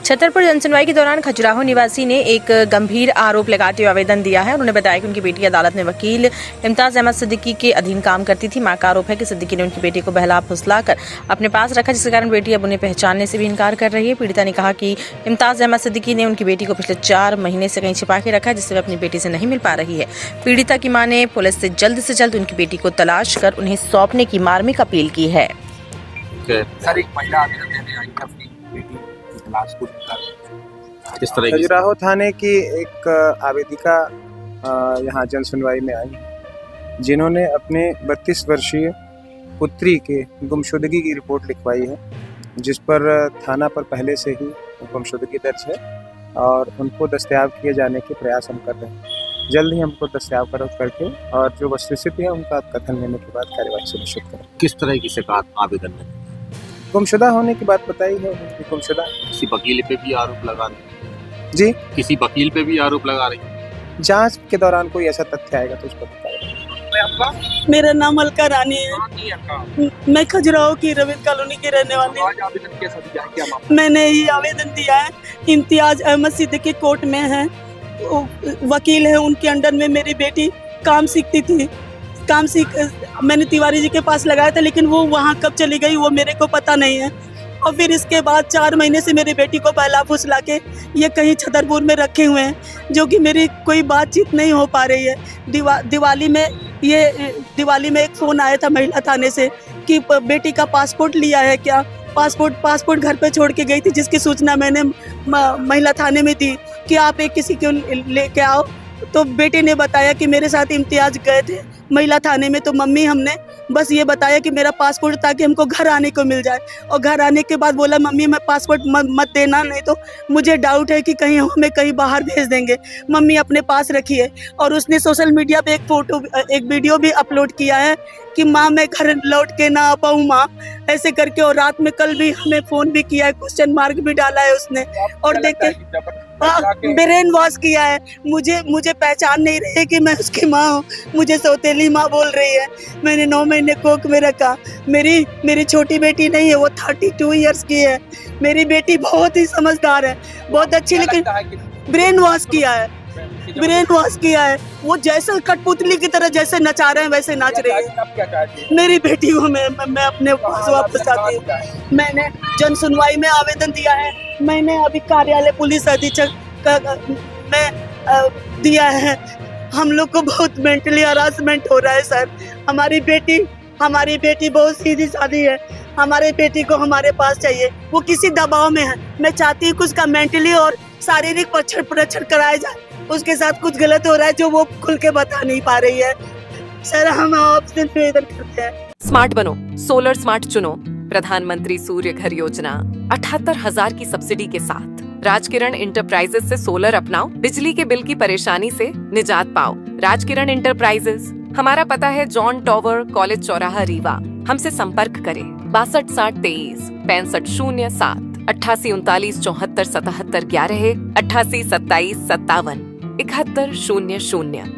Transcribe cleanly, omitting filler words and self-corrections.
छतरपुर जनसुनवाई के दौरान खजुराहो निवासी ने एक गंभीर आरोप लगाते हुए आवेदन दिया है। उन्होंने बताया कि उनकी बेटी अदालत में वकील इम्तियाज अहमद सिद्दीकी के अधीन काम करती थी। मां का आरोप है कि सिद्दीकी ने उनकी बेटी को बहला फुसलाकर अपने पास रखा, जिसके कारण बेटी अब उन्हें पहचानने से भी इनकार कर रही है। पीड़िता ने कहा कि इम्तियाज अहमद सिद्दीकी ने उनकी बेटी को पिछले 4 महीने से कहीं छिपा के रखा है, जिससे वह अपनी बेटी से नहीं मिल पा रही है। पीड़िता की मां ने पुलिस से जल्द उनकी बेटी को तलाश कर उन्हें सौंपने की मार्मिक अपील की है। सर, एक महिला आवेदन देने आई है अपनी बेटी की तलाश को लेकर, किस तरह की? खजुराहो थाने की एक आवेदिका यहाँ जन सुनवाई में आई, जिन्होंने अपने 32 वर्षीय पुत्री के गुमशुदगी की रिपोर्ट लिखवाई है, जिस पर थाना पर पहले से ही गुमशुदगी दर्ज है और उनको दस्तयाब किए जाने के प्रयास हम कर रहे हैं। जल्द ही हमको दस्तयाब करके और जो वस्तुस्थिति है उनका कथन लेने के बाद कार्यवाही सुनिश्चित करें। किस तरह की शिकायत आवेदन में? गुमशुदा होने की बात बताई है उनकी। गुमशुदा किसी वकील पे भी आरोप लगा रही? जी, किसी वकील पे भी आरोप लगा रही? जांच के दौरान कोई ऐसा तथ्य आएगा तो उस पर बताएगा। मेरा नाम अलका रानी है। मैं खजुराहो की रवींद्र कॉलोनी की रहने वाली हूँ। मैंने ये आवेदन दिया है। इम्तियाज अहमद सिद्दीकी कोर्ट में है, वकील है, उनके अंडर में मेरी बेटी काम सीखती थी। मैंने तिवारी जी के पास लगाया था, लेकिन वो वहाँ कब चली गई वो मेरे को पता नहीं है। और फिर इसके बाद 4 महीने से मेरी बेटी को बहला फुसला के ये कहीं छतरपुर में रखे हुए हैं, जो कि मेरी कोई बातचीत नहीं हो पा रही है। दिवाली में एक फ़ोन आया था महिला थाने से कि बेटी का पासपोर्ट लिया है क्या। पासपोर्ट घर पे छोड़ के गई थी, जिसकी सूचना मैंने महिला थाने में दी कि आप एक किसी को लेके आओ। तो बेटे ने बताया कि मेरे साथ इम्तियाज गए थे महिला थाने में, तो मम्मी हमने बस ये बताया कि मेरा पासपोर्ट, ताकि हमको घर आने को मिल जाए। और घर आने के बाद बोला मम्मी मैं पासपोर्ट मत देना, नहीं तो मुझे डाउट है कि कहीं हमें कहीं बाहर भेज देंगे। मम्मी अपने पास रखी है। और उसने सोशल मीडिया पे एक वीडियो भी अपलोड किया है कि माँ मैं घर लौट के ना आ पाऊँ माँ, ऐसे करके। और रात में कल भी हमें फ़ोन भी किया है, क्वेश्चन मार्क भी डाला है उसने। और देखते ब्रेन वॉश किया है। मुझे पहचान नहीं रही है कि मैं उसकी माँ हूँ। मुझे सौतेली माँ बोल रही है। मैंने 9 महीने कोख में रखा। मेरी छोटी बेटी नहीं है, वो 32 इयर्स की है। मेरी बेटी बहुत ही समझदार है, बहुत अच्छी, लेकिन ब्रेन वॉश किया है। वो जैसे कठपुतली की तरह जैसे नचा रहे हैं वैसे नाच रही है। मेरी बेटी को मैं अपने पास वापस चाहती हूँ। मैंने जन सुनवाई में आवेदन दिया है। मैंने अभी कार्यालय पुलिस अधीक्षक में दिया है। हम लोग को बहुत मेंटली हरासमेंट हो रहा है सर। हमारी बेटी बहुत सीधी सादी है। हमारी बेटी को हमारे पास चाहिए। वो किसी दबाव में है। मैं चाहती हूँ कि उसका मेंटली और शारीरिक परीक्षण कराया जाए। उसके साथ कुछ गलत हो रहा है जो वो खुल के बता नहीं पा रही है। सर हम आपसे निवेदन करते हैं, स्मार्ट बनो, सोलर स्मार्ट चुनो। प्रधानमंत्री सूर्य घर योजना 78,000 की सब्सिडी के साथ राजकिरण इंटरप्राइजेस से सोलर अपनाओ, बिजली के बिल की परेशानी से निजात पाओ। राजकिरण इंटरप्राइजेस, हमारा पता है जॉन टॉवर, कॉलेज चौराहा, रीवा। हमसे संपर्क करें 62 60 23 65 07 88 39 74 77 11 88 27 57 71 00।